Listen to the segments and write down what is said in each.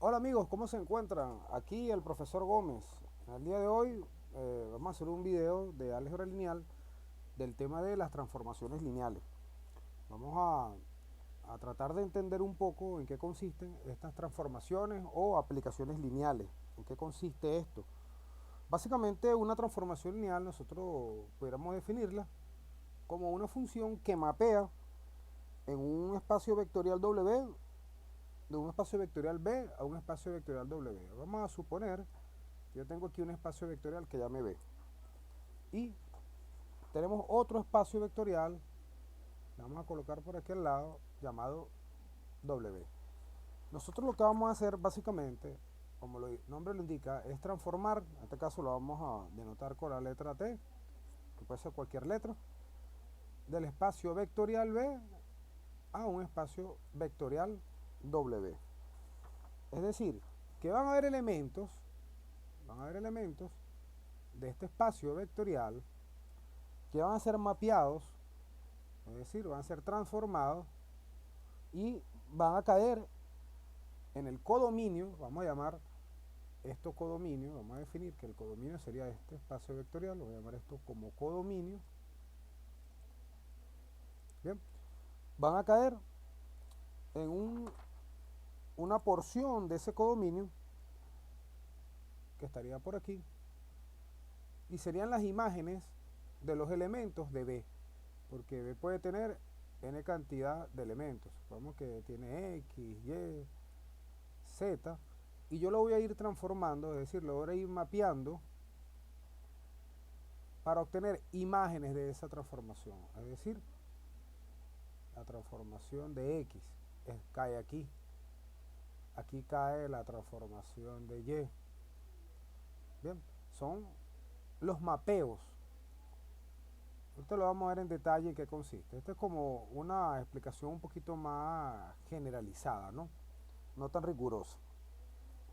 Hola amigos, ¿cómo se encuentran? Aquí el profesor Gómez. El día de hoy vamos a hacer un video de álgebra lineal del tema de las transformaciones lineales. Vamos a tratar de entender un poco en qué consisten estas transformaciones o aplicaciones lineales. ¿En qué consiste esto? Básicamente una transformación lineal nosotros pudiéramos definirla como una función que mapea en un espacio vectorial W de un espacio vectorial B a un espacio vectorial W. Vamos a suponer que yo tengo aquí un espacio vectorial que llame B. Y tenemos otro espacio vectorial, le vamos a colocar por aquí al lado, llamado W. Nosotros lo que vamos a hacer básicamente, como el nombre lo indica, es transformar, en este caso lo vamos a denotar con la letra T, que puede ser cualquier letra, del espacio vectorial B a un espacio vectorial W. Es decir, que van a haber elementos de este espacio vectorial que van a ser mapeados, es decir, van a ser transformados y van a caer en el codominio. Vamos a llamar esto codominio, vamos a definir que el codominio sería este espacio vectorial, lo voy a llamar esto como codominio. Bien, van a caer en una porción de ese codominio que estaría por aquí y serían las imágenes de los elementos de B, porque B puede tener n cantidad de elementos. Supongamos que tiene X, Y, Z, y yo lo voy a ir transformando, es decir, lo voy a ir mapeando para obtener imágenes de esa transformación. Es decir, la transformación de X cae aquí. Aquí cae la transformación de Y. Bien, son los mapeos. Esto lo vamos a ver en detalle en qué consiste. Esto es como una explicación un poquito más generalizada, ¿no? No tan rigurosa.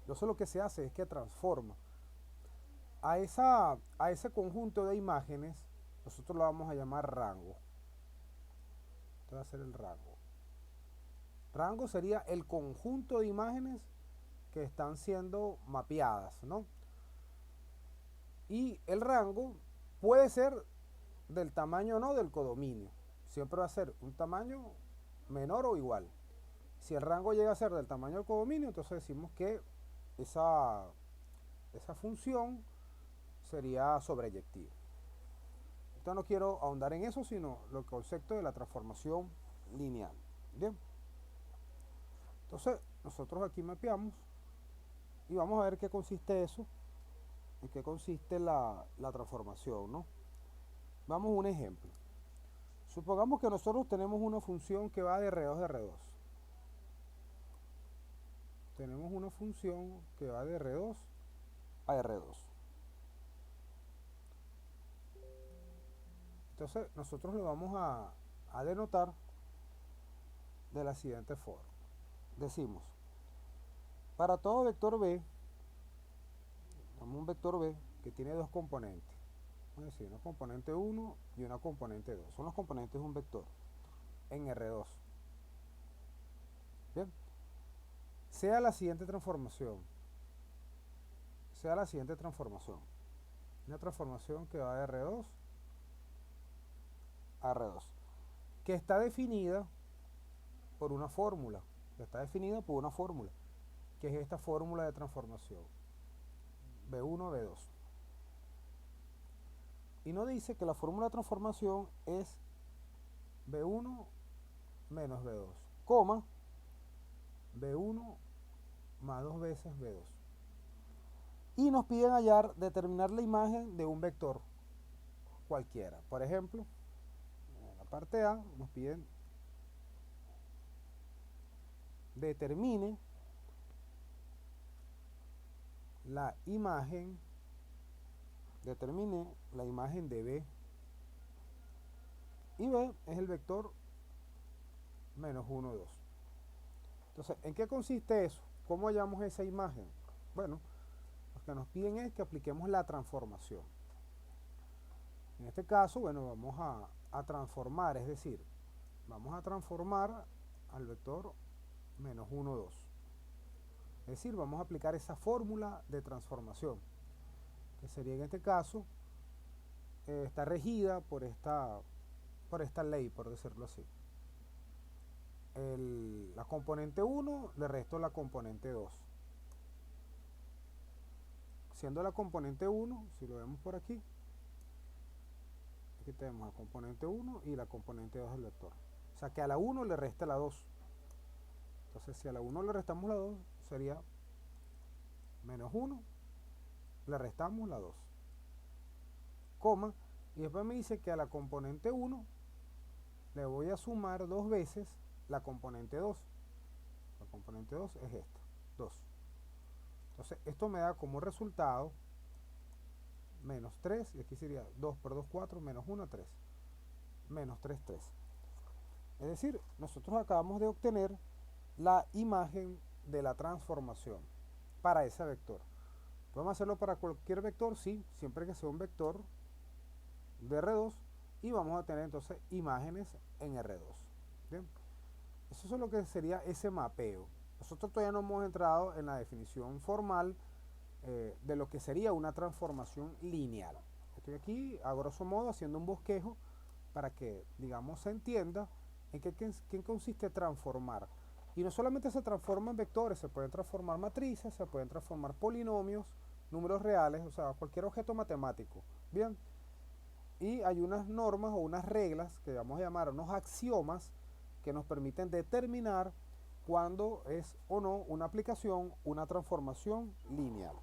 Entonces lo que se hace es que transforma a ese conjunto de imágenes, nosotros lo vamos a llamar rango. Este va a ser el rango. Rango sería el conjunto de imágenes que están siendo mapeadas, ¿no? Y el rango puede ser del tamaño o no del codominio. Siempre va a ser un tamaño menor o igual. Si el rango llega a ser del tamaño del codominio, entonces decimos que esa función sería sobreyectiva. Entonces no quiero ahondar en eso, sino el concepto de la transformación lineal. Bien. Entonces nosotros aquí mapeamos y vamos a ver qué consiste eso, en qué consiste la transformación, ¿no? Vamos a un ejemplo. Supongamos que nosotros tenemos una función que va de R2 a R2. Tenemos una función que va de R2 a R2. Entonces nosotros lo vamos a denotar de la siguiente forma. Decimos, para todo vector B, tenemos un vector B que tiene dos componentes. Es decir, una componente 1 y una componente 2. Son los componentes de un vector en R2. Bien. Sea la siguiente transformación. Sea la siguiente transformación. Una transformación que va de R2 a R2. Que está definida por una fórmula. Que está definida por una fórmula. Que es esta fórmula de transformación. B1, B2. Y nos dice que la fórmula de transformación es B1 menos B2, coma B1 más 2 veces B2. Y nos piden hallar, determinar la imagen de un vector cualquiera. Por ejemplo, en la parte A nos piden determine la imagen, determine la imagen de B. Y B es el vector menos 1, 2. Entonces, ¿en qué consiste eso? ¿Cómo hallamos esa imagen? Bueno, lo que nos piden es que apliquemos la transformación. En este caso, bueno, vamos a transformar, es decir, vamos a transformar al vector menos 1, 2. Es decir, vamos a aplicar esa fórmula de transformación, que sería en este caso, está regida por esta ley, por decirlo así. La componente 1 le resto la componente 2. Siendo la componente 1, si lo vemos por aquí tenemos la componente 1 y la componente 2 del vector. O sea que a la 1 le resta la 2. Entonces si a la 1 le restamos la 2, sería menos 1, le restamos la 2. Coma, y después me dice que a la componente 1 le voy a sumar 2 veces la componente 2. La componente 2 es esta, 2. Entonces esto me da como resultado menos 3, y aquí sería 2 por 2, 4, menos 1, 3. Menos 3, 3. Es decir, nosotros acabamos de obtener la imagen de la transformación para ese vector. ¿Podemos hacerlo para cualquier vector? Sí, siempre que sea un vector de R2, y vamos a tener entonces imágenes en R2. Bien, eso es lo que sería ese mapeo. Nosotros todavía no hemos entrado en la definición formal de lo que sería una transformación lineal. Estoy aquí a grosso modo haciendo un bosquejo para que, digamos, se entienda en qué consiste transformar. Y no solamente se transforman vectores, se pueden transformar matrices, se pueden transformar polinomios, números reales, o sea, cualquier objeto matemático. Bien, y hay unas normas o unas reglas que vamos a llamar unos axiomas que nos permiten determinar cuándo es o no una aplicación, una transformación lineal.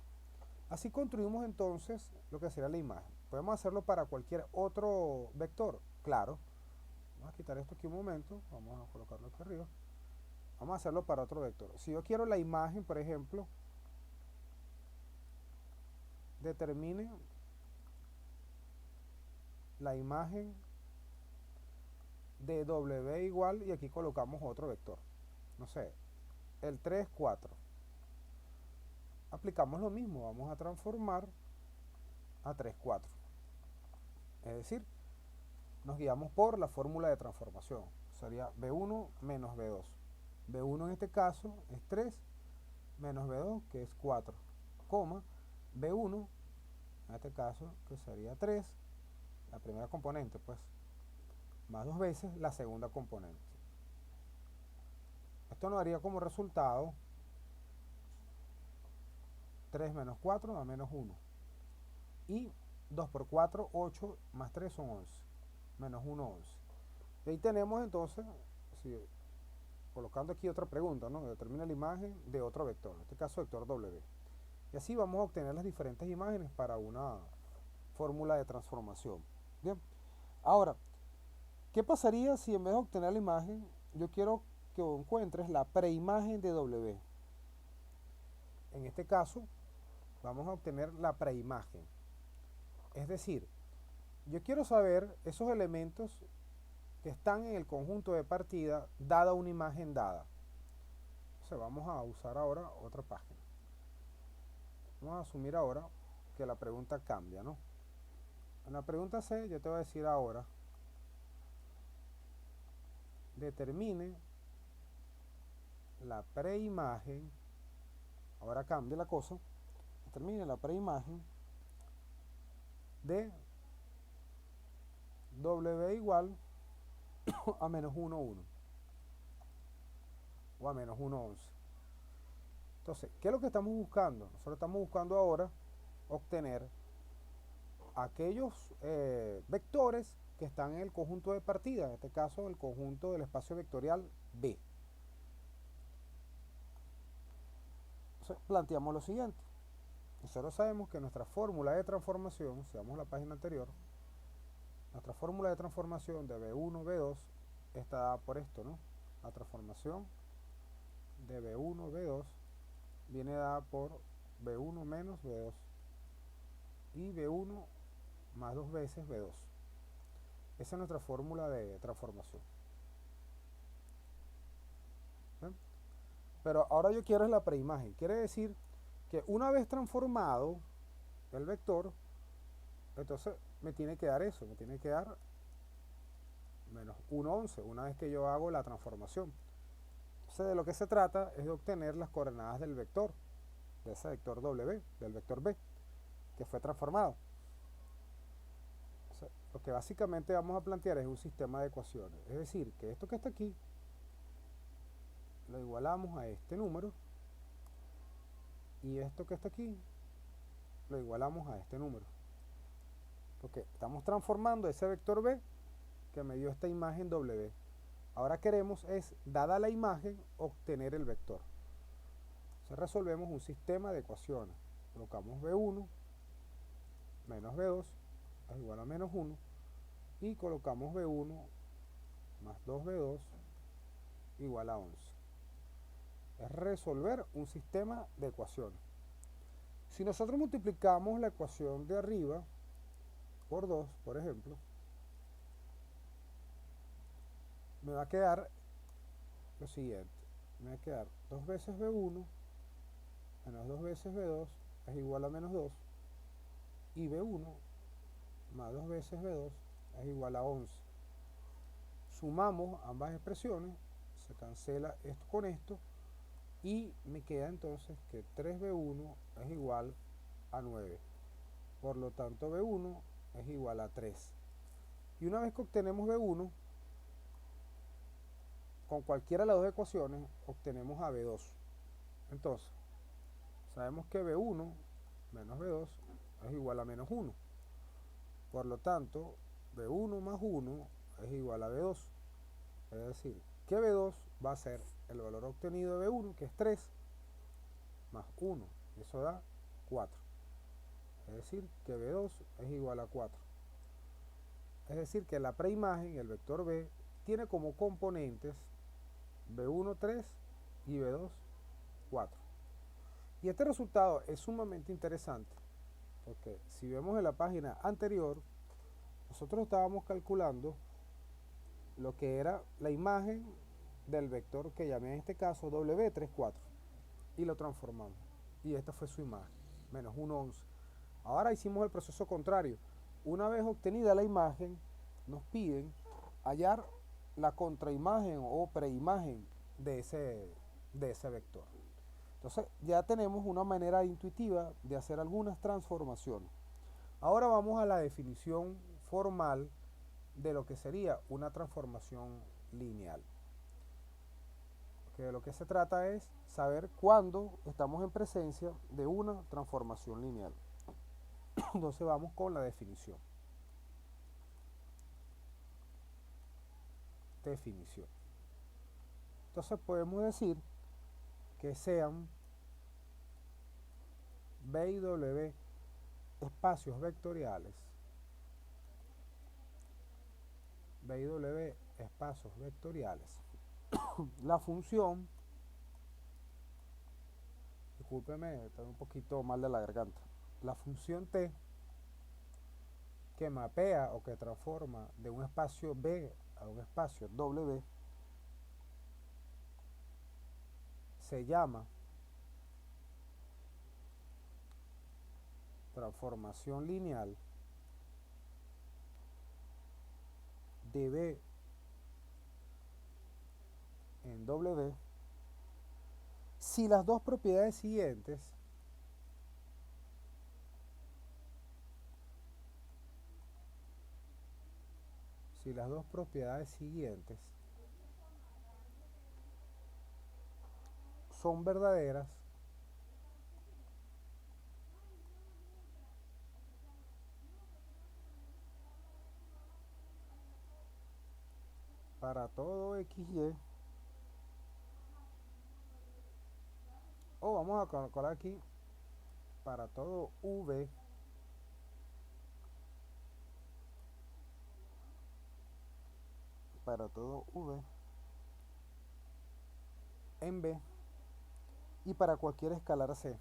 Así construimos entonces lo que sería la imagen. Podemos hacerlo para cualquier otro vector, claro. Vamos a quitar esto aquí un momento, vamos a colocarlo aquí arriba. Vamos a hacerlo para otro vector. Si yo quiero la imagen, por ejemplo, determine la imagen de W igual, y aquí colocamos otro vector. No sé, el 3, 4. Aplicamos lo mismo, vamos a transformar a 3, 4. Es decir, nos guiamos por la fórmula de transformación. Sería B1 menos B2. B1 en este caso es 3 menos B2, que es 4, coma, B1 en este caso que sería 3, la primera componente, pues, más 2 veces la segunda componente. Esto nos daría como resultado 3 menos 4 a menos 1. Y 2 por 4, 8, más 3 son 11. Menos 1, 11. Y ahí tenemos entonces, si, colocando aquí otra pregunta, ¿no? Determina la imagen de otro vector, en este caso vector W. Y así vamos a obtener las diferentes imágenes para una fórmula de transformación. Bien. Ahora, ¿qué pasaría si en vez de obtener la imagen, yo quiero que encuentres la preimagen de W? En este caso, vamos a obtener la preimagen. Es decir, yo quiero saber esos elementos que están en el conjunto de partida dada una imagen dada. Entonces vamos a usar ahora otra página. Vamos a asumir ahora que la pregunta cambia, ¿no? En la pregunta C yo te voy a decir ahora, determine la preimagen, ahora cambia la cosa, determine la preimagen de W igual a menos 1, 1 o a menos 1, 11. Entonces, ¿qué es lo que estamos buscando? Nosotros estamos buscando ahora obtener aquellos vectores que están en el conjunto de partida, en este caso el conjunto del espacio vectorial B. Entonces, planteamos lo siguiente. Nosotros sabemos que nuestra fórmula de transformación, si vamos a la página anterior, nuestra fórmula de transformación de B1, B2 está dada por esto, ¿no? La transformación de B1, B2 viene dada por B1 menos B2 y B1 más 2 veces B2. Esa es nuestra fórmula de transformación. ¿Ven? Pero ahora yo quiero es la preimagen. Quiere decir que una vez transformado el vector, entonces me tiene que dar eso, me tiene que dar menos 1, 11, una vez que yo hago la transformación. Entonces, de lo que se trata es de obtener las coordenadas del vector, de ese vector W, del vector B, que fue transformado. Entonces, lo que básicamente vamos a plantear es un sistema de ecuaciones. Es decir, que esto que está aquí lo igualamos a este número y esto que está aquí lo igualamos a este número. Porque estamos transformando ese vector B que me dio esta imagen W. Ahora queremos es, dada la imagen, obtener el vector. Entonces resolvemos un sistema de ecuaciones. Colocamos B1 menos B2 es igual a menos 1 y colocamos B1 más 2B2 igual a 11. Es resolver un sistema de ecuaciones. Si nosotros multiplicamos la ecuación de arriba por 2, por ejemplo, me va a quedar lo siguiente. Me va a quedar 2 veces B1 menos 2 veces B2 es igual a menos 2 y B1 más 2 veces B2 es igual a 11. Sumamos ambas expresiones, se cancela esto con esto y me queda entonces que 3B1 es igual a 9. Por lo tanto B1 es igual a 3. Y una vez que obtenemos B1, con cualquiera de las dos ecuaciones obtenemos a B2. Entonces, sabemos que B1 menos B2 es igual a menos 1. Por lo tanto, B1 más 1 es igual a B2. Es decir, que B2 va a ser el valor obtenido de B1, que es 3, más 1. Eso da 4. Es decir, que B2 es igual a 4. Es decir, que la preimagen, el vector B, tiene como componentes B1, 3 y B2, 4. Y este resultado es sumamente interesante, porque si vemos en la página anterior, nosotros estábamos calculando lo que era la imagen del vector que llamé en este caso W34 y lo transformamos. Y esta fue su imagen, menos 1, 11. Ahora hicimos el proceso contrario. Una vez obtenida la imagen, nos piden hallar la contraimagen o preimagen de ese vector. Entonces ya tenemos una manera intuitiva de hacer algunas transformaciones. Ahora vamos a la definición formal de lo que sería una transformación lineal. Que de lo que se trata es saber cuándo estamos en presencia de una transformación lineal. Entonces vamos con la definición. Entonces podemos decir que sean B y W espacios vectoriales. B y W espacios vectoriales. La función, discúlpeme, estoy un poquito mal de la garganta. La función T que mapea o que transforma de un espacio B a un espacio W se llama transformación lineal de B en W si las dos propiedades siguientes son verdaderas para todo XY, o vamos a colocar aquí para todo V en B y para cualquier escalar C.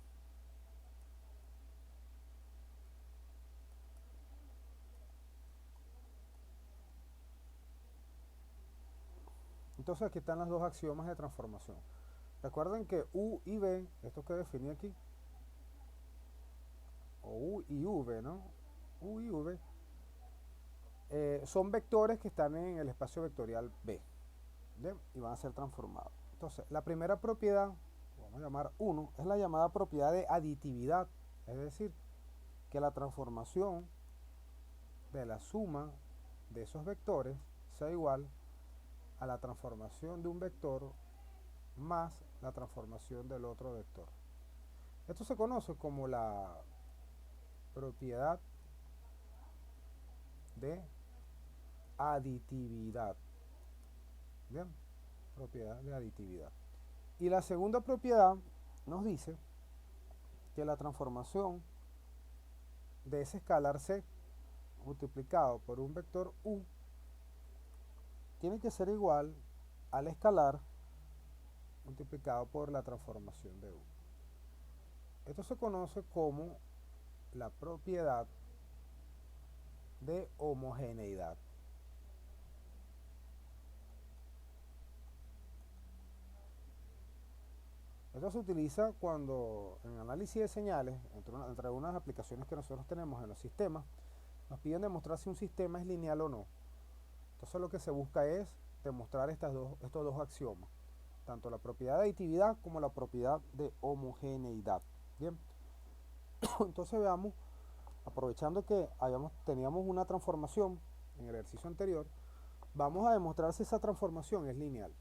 Entonces aquí están las dos axiomas de transformación. Recuerden que U y B, esto que definí aquí, o U y V, ¿no? U y V son vectores que están en el espacio vectorial B, ¿bien? Y van a ser transformados. Entonces, la primera propiedad, vamos a llamar 1, es la llamada propiedad de aditividad, es decir, que la transformación de la suma de esos vectores sea igual a la transformación de un vector más la transformación del otro vector. Esto se conoce como la propiedad de aditividad. Bien, propiedad de aditividad. Y la segunda propiedad nos dice que la transformación de ese escalar C multiplicado por un vector U tiene que ser igual al escalar multiplicado por la transformación de U. Esto se conoce como la propiedad de homogeneidad. Esto se utiliza cuando en análisis de señales, entre unas aplicaciones que nosotros tenemos en los sistemas, nos piden demostrar si un sistema es lineal o no. Entonces lo que se busca es demostrar estos dos axiomas, tanto la propiedad de aditividad como la propiedad de homogeneidad. Bien, entonces veamos, aprovechando que teníamos una transformación en el ejercicio anterior, vamos a demostrar si esa transformación es lineal.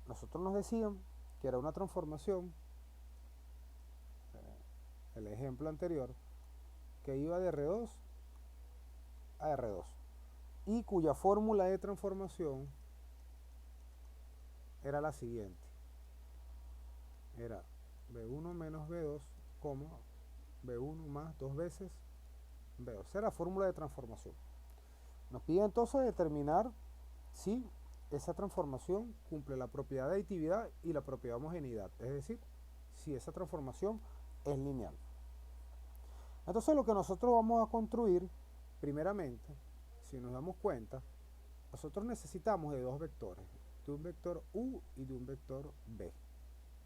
Nosotros nos decían que era una transformación, el ejemplo anterior, que iba de R2 a R2 y cuya fórmula de transformación era la siguiente. Era B1 menos B2, B1 más 2 veces B2. Esa era la fórmula de transformación. Nos pide entonces determinar si esa transformación cumple la propiedad de aditividad y la propiedad de homogeneidad, es decir, si esa transformación es lineal. Entonces lo que nosotros vamos a construir, primeramente, si nos damos cuenta, nosotros necesitamos de dos vectores, de un vector U y de un vector B.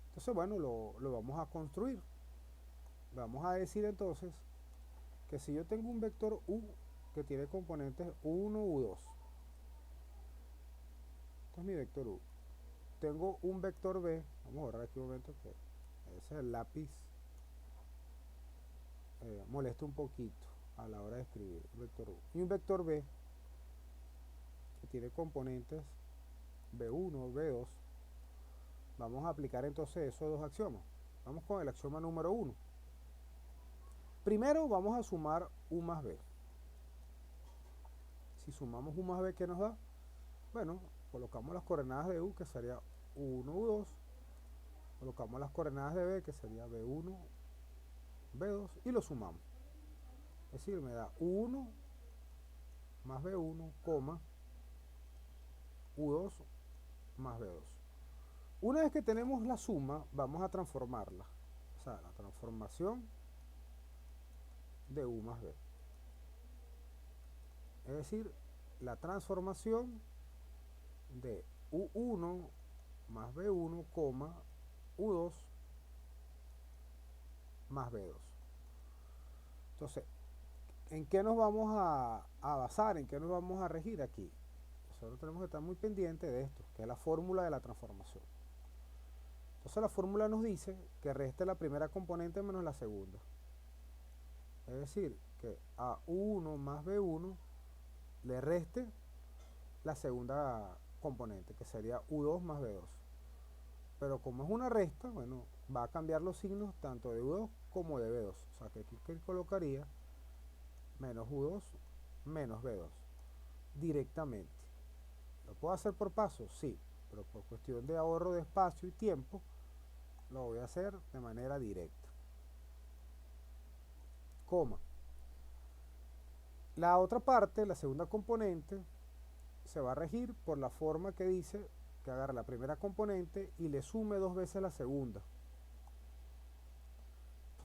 Entonces, bueno, lo vamos a construir. Vamos a decir entonces que si yo tengo un vector U que tiene componentes U1, U2, este es mi vector U. Tengo un vector B, vamos a borrar aquí un momento que ese es el lápiz, molesta un poquito a la hora de escribir un vector U. Y un vector B que tiene componentes B1, B2. Vamos a aplicar entonces esos dos axiomas. Vamos con el axioma número 1. Primero vamos a sumar U más B. Si sumamos U más B, ¿qué nos da? Bueno, colocamos las coordenadas de U, que sería U1, U2. Colocamos las coordenadas de B, que sería B1, B2, y lo sumamos. Es decir, me da U1 más B1, U2 más B2. Una vez que tenemos la suma, vamos a transformarla. O sea, la transformación de U más B. Es decir, la transformación de U1 más B1, U2 más B2. Entonces, ¿en qué nos vamos a basar? ¿En qué nos vamos a regir aquí? Nosotros tenemos que estar muy pendientes de esto, que es la fórmula de la transformación. Entonces la fórmula nos dice que reste la primera componente menos la segunda. Es decir, que a U1 más B1 le reste la segunda componente, que sería U2 más B2. Pero como es una resta, bueno, va a cambiar los signos tanto de U2 como de B2. O sea que aquí colocaría menos U2 menos B2 directamente. ¿Lo puedo hacer por pasos? Sí, pero por cuestión de ahorro de espacio y tiempo, lo voy a hacer de manera directa. Coma. La otra parte, la segunda componente, se va a regir por la forma que dice que agarre la primera componente y le sume 2 veces la segunda.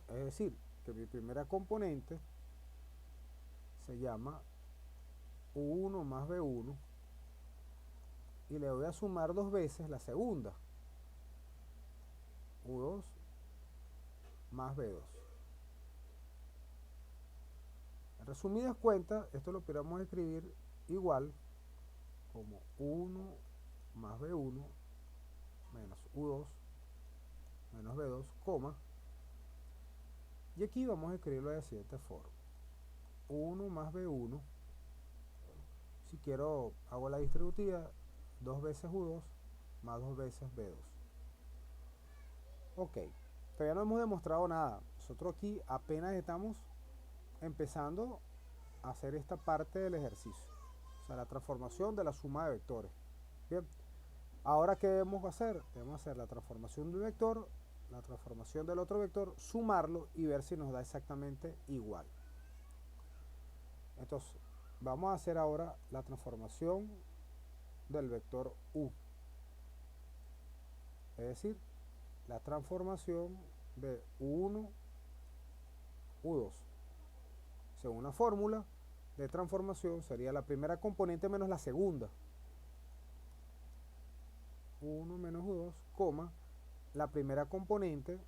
Es decir, que mi primera componente se llama U1 más B1 y le voy a sumar 2 veces la segunda, U2 más B2. En resumidas cuentas, esto lo podríamos escribir igual como 1 más B1 menos U2 menos B2, coma, y aquí vamos a escribirlo de la siguiente forma. 1 más B1, si quiero hago la distributiva, 2 veces U2 más 2 veces B2. Ok, todavía no hemos demostrado nada. Nosotros aquí apenas estamos empezando a hacer esta parte del ejercicio, o sea, la transformación de la suma de vectores. Bien, ahora ¿qué debemos hacer? Debemos hacer la transformación del vector, la transformación del otro vector, sumarlo y ver si nos da exactamente igual. Entonces, vamos a hacer ahora la transformación del vector U, es decir, la transformación de U1, U2. Según la fórmula de transformación sería la primera componente menos la segunda. 1 menos U2, coma, la primera componente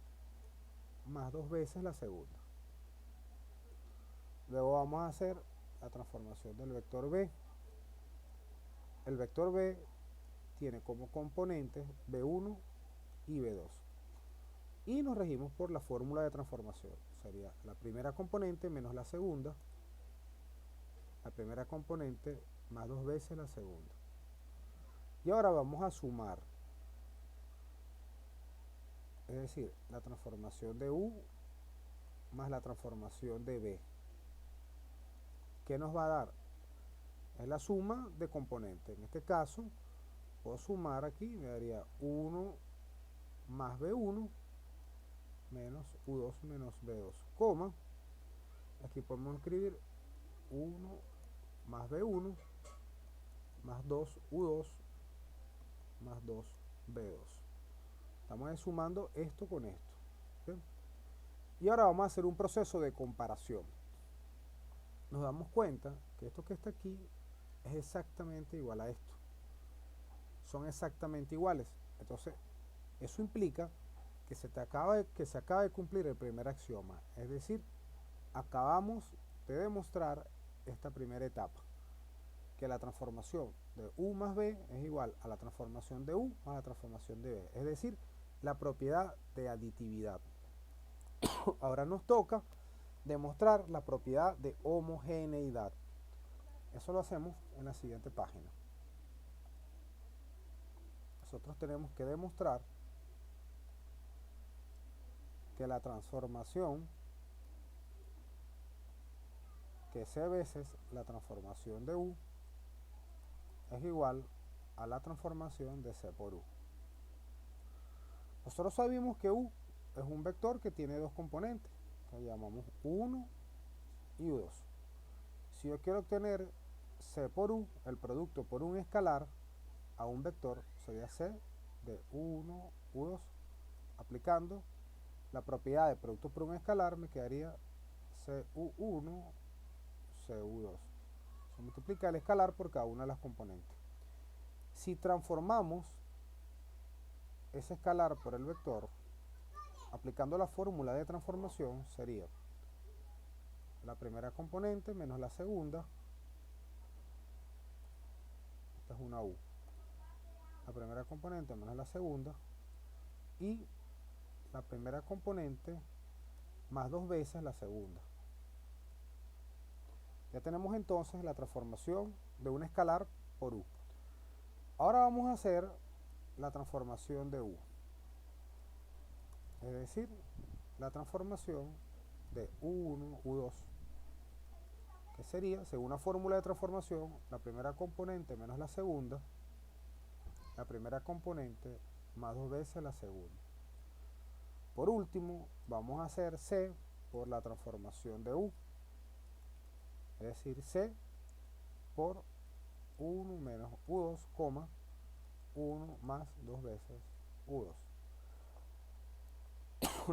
más 2 veces la segunda. Luego vamos a hacer la transformación del vector B. El vector B tiene como componentes B1 y B2. Y nos regimos por la fórmula de transformación. Sería la primera componente menos la segunda. La primera componente más 2 veces la segunda. Y ahora vamos a sumar. Es decir, la transformación de U más la transformación de B. ¿Qué nos va a dar? Es la suma de componentes. En este caso, puedo sumar aquí, me daría 1 más B1 menos U2 menos B2, coma. Aquí podemos escribir 1 más B1 más 2 U2 más 2 B2. Estamos sumando esto con esto. ¿Bien? Y ahora vamos a hacer un proceso de comparación. Nos damos cuenta que esto que está aquí es exactamente igual a esto. Son exactamente iguales. Entonces, eso implica que se acaba de cumplir el primer axioma. Es decir, acabamos de demostrar esta primera etapa, que la transformación de U más B es igual a la transformación de U más la transformación de B. Es decir, la propiedad de aditividad. Ahora nos toca demostrar la propiedad de homogeneidad. Eso lo hacemos en la siguiente página. Nosotros tenemos que demostrar que la transformación, que C veces la transformación de U, es igual a la transformación de C por U. Nosotros sabemos que U es un vector que tiene dos componentes, que llamamos U1 y U2. Si yo quiero obtener C por U, el producto por un escalar a un vector, sería C de U1, U2. Aplicando la propiedad de producto por un escalar, me quedaría CU1, CU2. Se multiplica el escalar por cada una de las componentes. Si transformamos ese escalar por el vector, aplicando la fórmula de transformación, sería la primera componente menos la segunda. Esta es una U. La primera componente menos la segunda. Y la primera componente más 2 veces la segunda. Ya tenemos entonces la transformación de un escalar por U. Ahora vamos a hacer la transformación de U. Es decir, la transformación de U1, U2, que sería, según la fórmula de transformación, la primera componente menos la segunda, la primera componente más 2 veces la segunda. Por último, vamos a hacer C por la transformación de U. Es decir, C por 1 menos U2, 1 más 2 veces U2.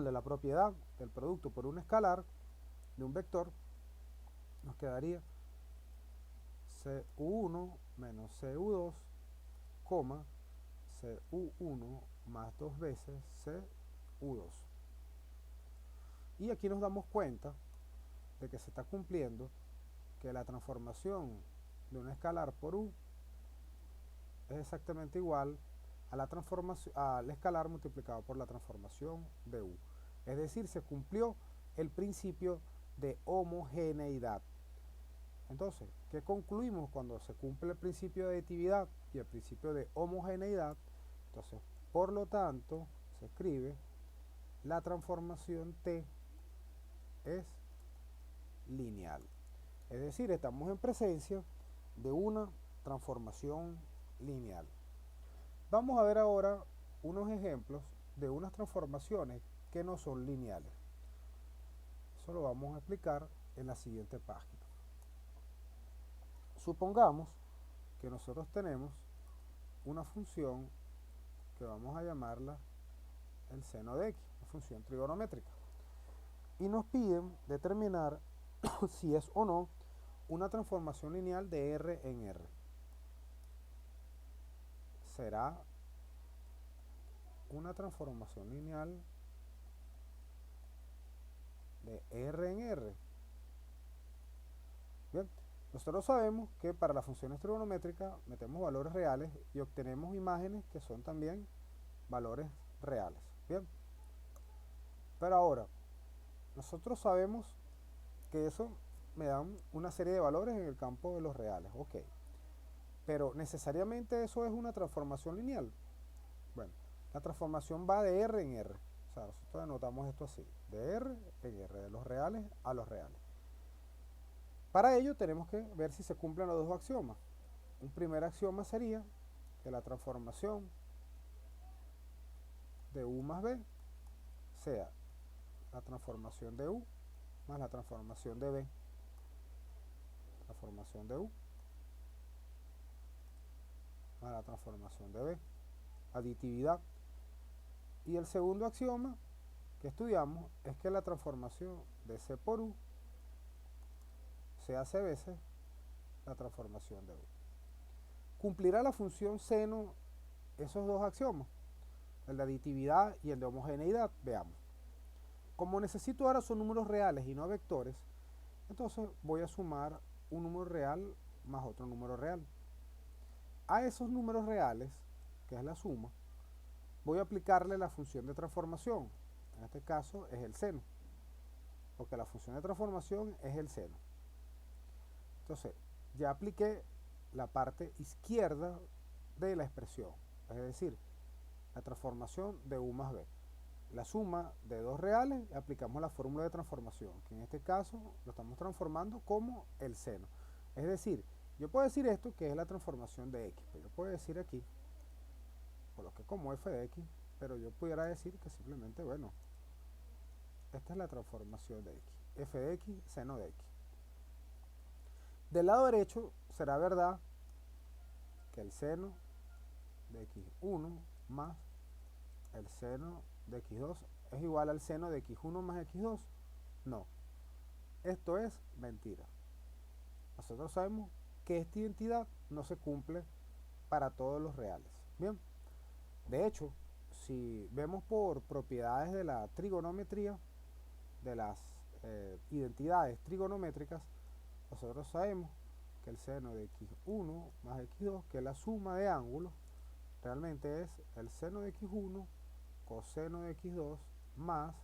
De la propiedad del producto por un escalar de un vector, nos quedaría CU1 menos CU2, CU1 más 2 veces CU2. Y aquí nos damos cuenta de que se está cumpliendo que la transformación de un escalar por U es exactamente igual a la transformación, al escalar multiplicado por la transformación de U. Es decir, se cumplió el principio de homogeneidad. Entonces, ¿qué concluimos cuando se cumple el principio de aditividad y el principio de homogeneidad? Entonces, por lo tanto, se escribe la transformación T es lineal. Es decir, estamos en presencia de una transformación lineal. Vamos a ver ahora unos ejemplos de unas transformaciones que no son lineales. Eso lo vamos a explicar en la siguiente página. Supongamos que nosotros tenemos una función que vamos a llamarla el seno de x, una función trigonométrica, y nos piden determinar si es o no una transformación lineal de R en R. ¿Será una transformación lineal de R en R? Bien, nosotros sabemos que para las funciones trigonométricas metemos valores reales y obtenemos imágenes que son también valores reales. Bien, pero ahora, nosotros sabemos que eso me dan una serie de valores en el campo de los reales. Ok, pero necesariamente eso es una transformación lineal. Bueno, la transformación va de R en R. O sea, nosotros anotamos esto así, de R en R, de los reales a los reales. Para ello tenemos que ver si se cumplen los dos axiomas. Un primer axioma sería que la transformación de U más B sea la transformación de U más la transformación de B. Transformación de U más la transformación de B. Aditividad. Y el segundo axioma que estudiamos es que la transformación de C por U se hace veces la transformación de U. ¿Cumplirá la función seno esos dos axiomas? El de aditividad y el de homogeneidad. Veamos. Como necesito ahora son números reales y no vectores, entonces voy a sumar un número real más otro número real. A esos números reales, que es la suma, voy a aplicarle la función de transformación. En este caso es el seno, porque la función de transformación es el seno. Entonces, ya apliqué la parte izquierda de la expresión, es decir, la transformación de U más B. La suma de dos reales, aplicamos la fórmula de transformación, que en este caso lo estamos transformando como el seno. Es decir, yo puedo decir esto que es la transformación de x, pero yo puedo decir aquí, coloqué como f de x, pero yo pudiera decir que simplemente, bueno, esta es la transformación de x, f de x, seno de x. Del lado derecho será verdad que el seno de x1 más el seno de x2 es igual al seno de x1 más x2. No, esto es mentira. Nosotros sabemos que esta identidad no se cumple para todos los reales. Bien, de hecho, si vemos por propiedades de la trigonometría, de las identidades trigonométricas, nosotros sabemos que el seno de x1 más x2, que es la suma de ángulos, realmente es el seno de x1 coseno de x2 más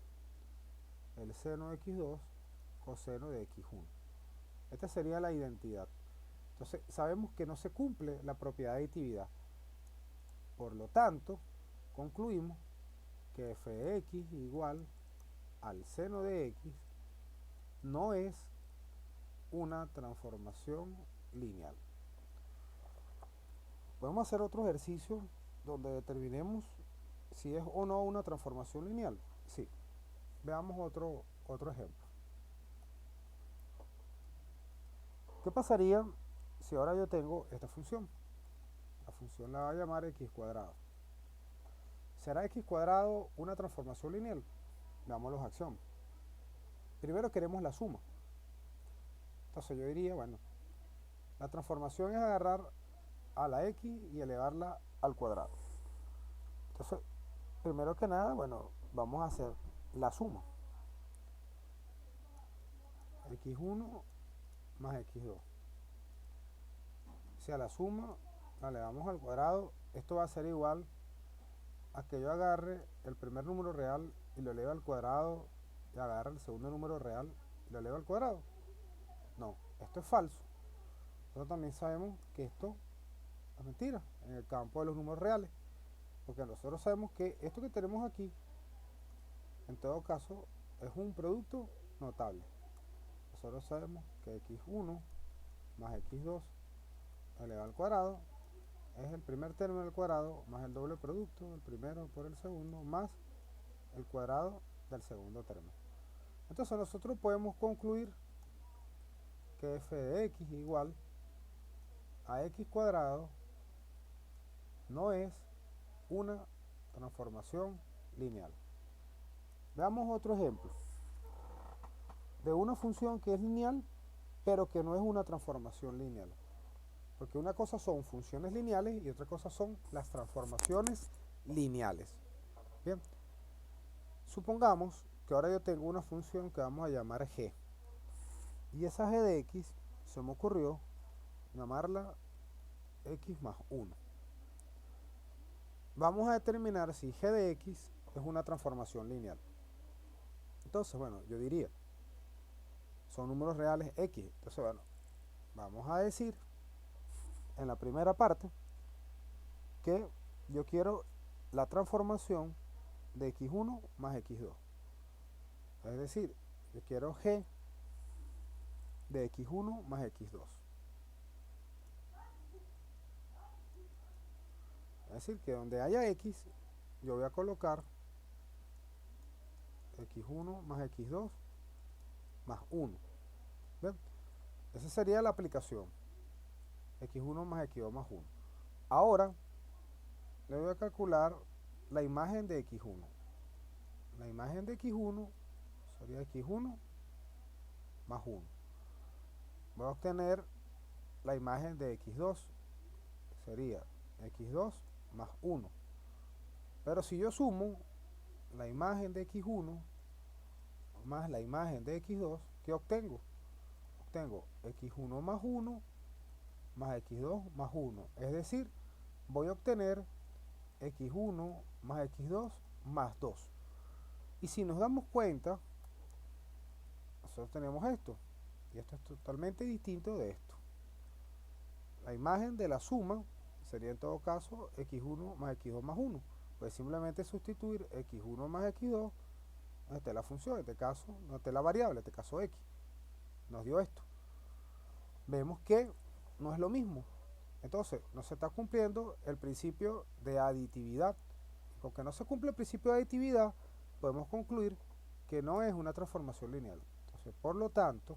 el seno de x2 coseno de x1. Esta sería la identidad. Entonces sabemos que no se cumple la propiedad de aditividad. Por lo tanto, concluimos que f de x igual al seno de x no es una transformación lineal. Podemos hacer otro ejercicio donde determinemos si es o no una transformación lineal. Sí. Veamos otro ejemplo. ¿Qué pasaría si ahora yo tengo esta función? La función la voy a llamar x cuadrado. ¿Será x cuadrado una transformación lineal? Veamos los axiomas. Primero queremos la suma. Entonces yo diría, bueno, la transformación es agarrar a la x y elevarla al cuadrado. Entonces, primero que nada, bueno, vamos a hacer la suma. x1 más x2. O sea, la suma Vale, vamos al cuadrado. Esto va a ser igual a que yo agarre el primer número real y lo eleve al cuadrado y agarre el segundo número real y lo eleve al cuadrado. No, esto es falso. Nosotros también sabemos que esto es mentira en el campo de los números reales, porque nosotros sabemos que esto que tenemos aquí, en todo caso, es un producto notable. Nosotros sabemos que x1 más x2 elevado al cuadrado es el primer término del cuadrado más el doble producto del primero por el segundo más el cuadrado del segundo término. Entonces nosotros podemos concluir que f de x igual a x cuadrado no es una transformación lineal. Veamos otro ejemplo de una función que es lineal pero que no es una transformación lineal, porque una cosa son funciones lineales y otra cosa son las transformaciones lineales. Bien, supongamos que ahora yo tengo una función que vamos a llamar g, y esa g de x se me ocurrió llamarla x más 1. Vamos a determinar si g de x es una transformación lineal. Entonces, bueno, yo diría, son números reales x. Entonces, bueno, vamos a decir en la primera parte que yo quiero la transformación de x1 más x2. Es decir, yo quiero g de x1 más x2. Es decir, que donde haya x, yo voy a colocar x1 más x2 más 1. ¿Ven? Esa sería la aplicación. x1 más x2 más 1. Ahora, le voy a calcular la imagen de x1. La imagen de x1 sería x1 más 1. Voy a obtener la imagen de x2. Sería x2 más 1. Pero si yo sumo la imagen de x1 más la imagen de x2, ¿qué obtengo? Obtengo x1 más 1 más x2 más 1. Es decir, voy a obtener x1 más x2 más 2. Y si nos damos cuenta, nosotros tenemos esto. Y esto es totalmente distinto de esto. La imagen de la suma sería en todo caso x1 más x2 más 1. Pues simplemente sustituir x1 más x2, no esté la función, en este caso, no esté la variable, en este caso x. Nos dio esto. Vemos que no es lo mismo. Entonces, no se está cumpliendo el principio de aditividad. Porque no se cumple el principio de aditividad, podemos concluir que no es una transformación lineal. Entonces, por lo tanto,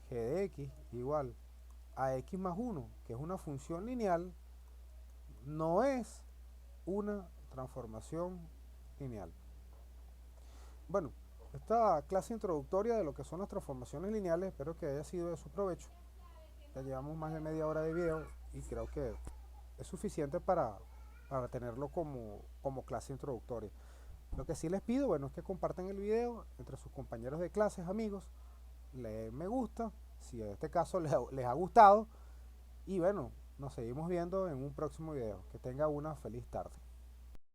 g de x igual a x más 1, que es una función lineal, no es una transformación lineal. Bueno, esta clase introductoria de lo que son las transformaciones lineales, espero que haya sido de su provecho. Ya llevamos más de media hora de video y creo que es suficiente para tenerlo como clase introductoria. Lo que sí les pido, bueno, es que compartan el video entre sus compañeros de clases, amigos, le den me gusta, si en este caso les ha gustado, y bueno, nos seguimos viendo en un próximo video. Que tenga una feliz tarde.